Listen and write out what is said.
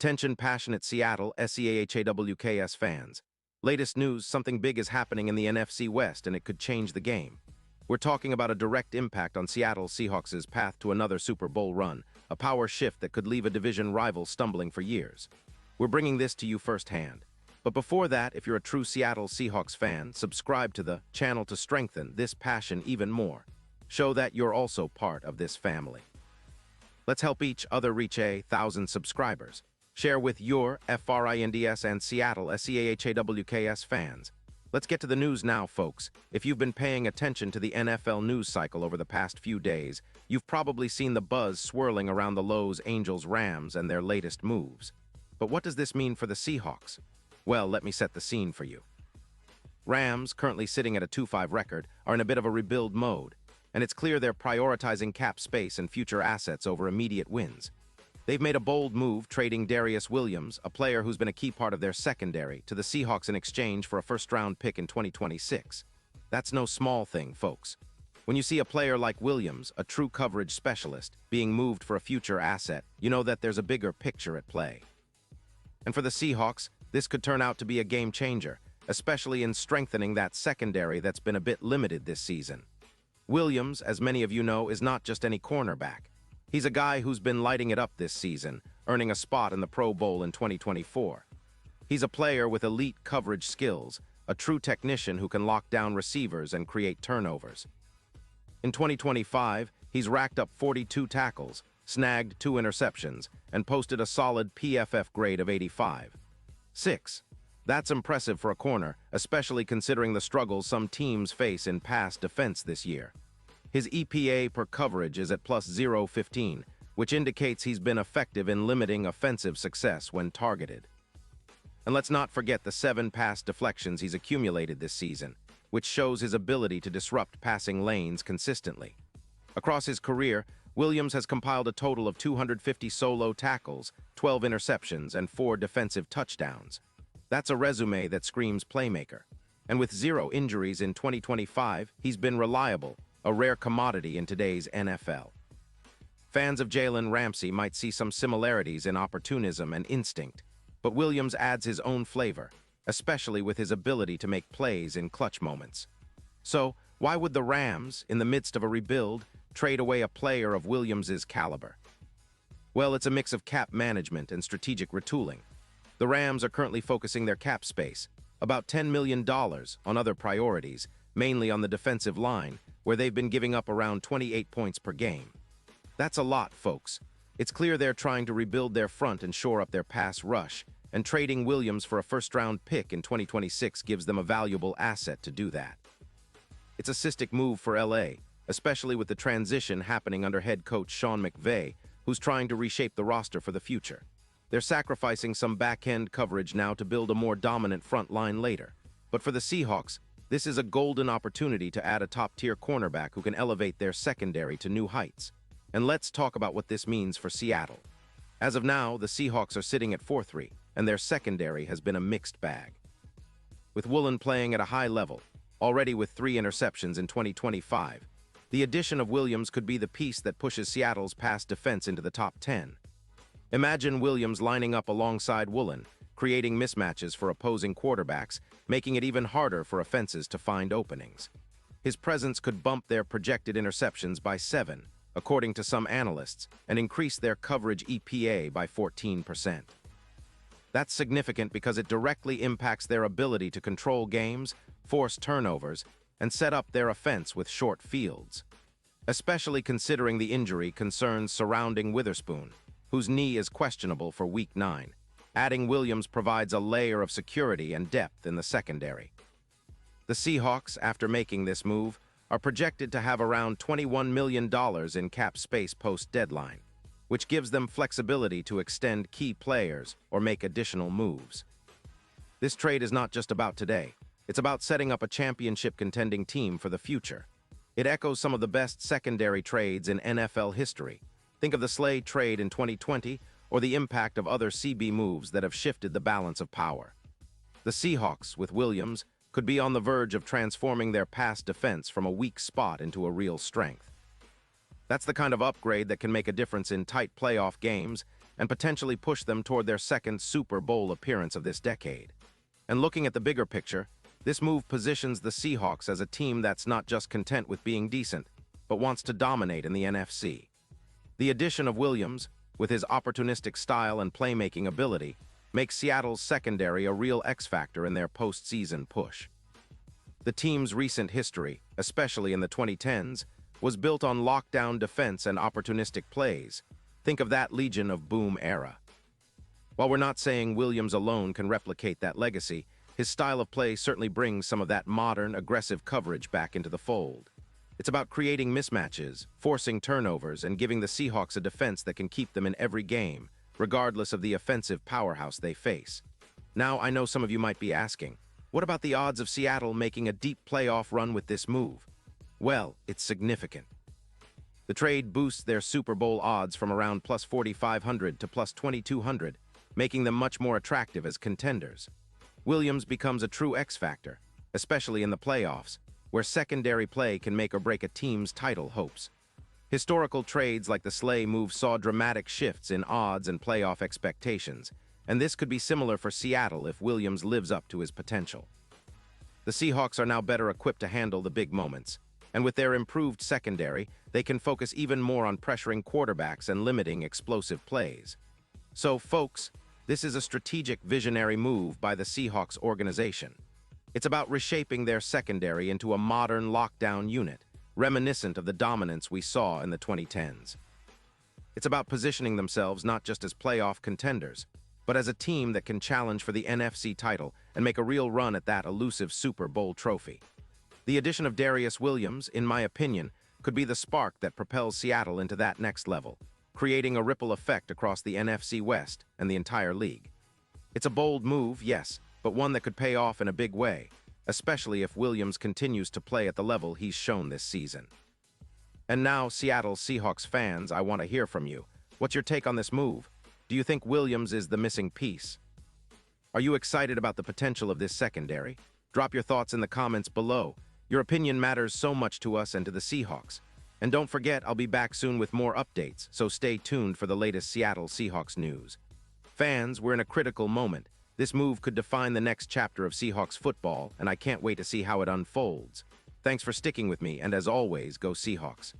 Attention passionate Seattle SEAHAWKS fans. Latest news, something big is happening in the NFC West and it could change the game. We're talking about a direct impact on Seattle Seahawks' path to another Super Bowl run, a power shift that could leave a division rival stumbling for years. We're bringing this to you firsthand. But before that, if you're a true Seattle Seahawks fan, subscribe to the channel to strengthen this passion even more. Show that you're also part of this family. Let's help each other reach 1,000 subscribers. Share with your FRINDS and Seattle SEAHAWKS fans. Let's get to the news now, folks. If you've been paying attention to the NFL news cycle over the past few days, you've probably seen the buzz swirling around the Los Angeles Rams and their latest moves. But what does this mean for the Seahawks? Well, let me set the scene for you. Rams, currently sitting at a 2-5 record, are in a bit of a rebuild mode, and it's clear they're prioritizing cap space and future assets over immediate wins. They've made a bold move, trading Darius Williams, a player who's been a key part of their secondary, to the Seahawks in exchange for a first-round pick in 2026. That's no small thing, folks. When you see a player like Williams, a true coverage specialist, being moved for a future asset, you know that there's a bigger picture at play. And for the Seahawks, this could turn out to be a game-changer, especially in strengthening that secondary that's been a bit limited this season. Williams, as many of you know, is not just any cornerback. He's a guy who's been lighting it up this season, earning a spot in the Pro Bowl in 2024. He's a player with elite coverage skills, a true technician who can lock down receivers and create turnovers. In 2025, he's racked up 42 tackles, snagged 2 interceptions, and posted a solid PFF grade of 85.6. That's impressive for a corner, especially considering the struggles some teams face in pass defense this year. His EPA per coverage is at plus 0.15, which indicates he's been effective in limiting offensive success when targeted. And let's not forget the 7 pass deflections he's accumulated this season, which shows his ability to disrupt passing lanes consistently. Across his career, Williams has compiled a total of 250 solo tackles, 12 interceptions, and 4 defensive touchdowns. That's a resume that screams playmaker. And with 0 injuries in 2025, he's been reliable, a rare commodity in today's NFL. Fans of Jalen Ramsey might see some similarities in opportunism and instinct, but Williams adds his own flavor, especially with his ability to make plays in clutch moments. So, why would the Rams, in the midst of a rebuild, trade away a player of Williams's caliber? Well, it's a mix of cap management and strategic retooling. The Rams are currently focusing their cap space, about $10 million, on other priorities, mainly on the defensive line, where they've been giving up around 28 points per game. That's a lot, folks. It's clear they're trying to rebuild their front and shore up their pass rush, and trading Williams for a first-round pick in 2026 gives them a valuable asset to do that. It's a cystic move for LA, especially with the transition happening under head coach Sean McVay, who's trying to reshape the roster for the future. They're sacrificing some back-end coverage now to build a more dominant front line later. But for the Seahawks, this is a golden opportunity to add a top-tier cornerback who can elevate their secondary to new heights. And let's talk about what this means for Seattle. As of now, the Seahawks are sitting at 4-3, and their secondary has been a mixed bag. With Woolen playing at a high level, already with 3 interceptions in 2025, the addition of Williams could be the piece that pushes Seattle's pass defense into the top 10. Imagine Williams lining up alongside Woolen, creating mismatches for opposing quarterbacks, making it even harder for offenses to find openings. His presence could bump their projected interceptions by 7, according to some analysts, and increase their coverage EPA by 14%. That's significant because it directly impacts their ability to control games, force turnovers, and set up their offense with short fields. Especially considering the injury concerns surrounding Witherspoon, whose knee is questionable for Week 9. Adding Williams provides a layer of security and depth in the secondary. The Seahawks, after making this move, are projected to have around $21 million in cap space post-deadline, which gives them flexibility to extend key players or make additional moves. This trade is not just about today. It's about setting up a championship-contending team for the future. It echoes some of the best secondary trades in NFL history. Think of the Slade trade in 2020, or the impact of other CB moves that have shifted the balance of power. The Seahawks, with Williams, could be on the verge of transforming their pass defense from a weak spot into a real strength. That's the kind of upgrade that can make a difference in tight playoff games, and potentially push them toward their second Super Bowl appearance of this decade. And looking at the bigger picture, this move positions the Seahawks as a team that's not just content with being decent, but wants to dominate in the NFC. The addition of Williams, with his opportunistic style and playmaking ability, makes Seattle's secondary a real X-factor in their postseason push. The team's recent history, especially in the 2010s, was built on lockdown defense and opportunistic plays. Think of that Legion of Boom era. While we're not saying Williams alone can replicate that legacy, his style of play certainly brings some of that modern, aggressive coverage back into the fold. It's about creating mismatches, forcing turnovers, and giving the Seahawks a defense that can keep them in every game, regardless of the offensive powerhouse they face. Now, I know some of you might be asking, what about the odds of Seattle making a deep playoff run with this move? Well, it's significant. The trade boosts their Super Bowl odds from around plus 4,500 to plus 2,200, making them much more attractive as contenders. Williams becomes a true X-factor, especially in the playoffs, where secondary play can make or break a team's title hopes. Historical trades like the Slay move saw dramatic shifts in odds and playoff expectations, and this could be similar for Seattle if Williams lives up to his potential. The Seahawks are now better equipped to handle the big moments, and with their improved secondary, they can focus even more on pressuring quarterbacks and limiting explosive plays. So, folks, this is a strategic, visionary move by the Seahawks organization. It's about reshaping their secondary into a modern lockdown unit, reminiscent of the dominance we saw in the 2010s. It's about positioning themselves not just as playoff contenders, but as a team that can challenge for the NFC title and make a real run at that elusive Super Bowl trophy. The addition of Darius Williams, in my opinion, could be the spark that propels Seattle into that next level, creating a ripple effect across the NFC West and the entire league. It's a bold move, yes, but one that could pay off in a big way, especially if Williams continues to play at the level he's shown this season. And now, Seattle Seahawks fans, I want to hear from you. What's your take on this move? Do you think Williams is the missing piece? Are you excited about the potential of this secondary? Drop your thoughts in the comments below. Your opinion matters so much to us and to the Seahawks. And don't forget, I'll be back soon with more updates, so stay tuned for the latest Seattle Seahawks news. Fans, we're in a critical moment. This move could define the next chapter of Seahawks football, and I can't wait to see how it unfolds. Thanks for sticking with me, and as always, go Seahawks.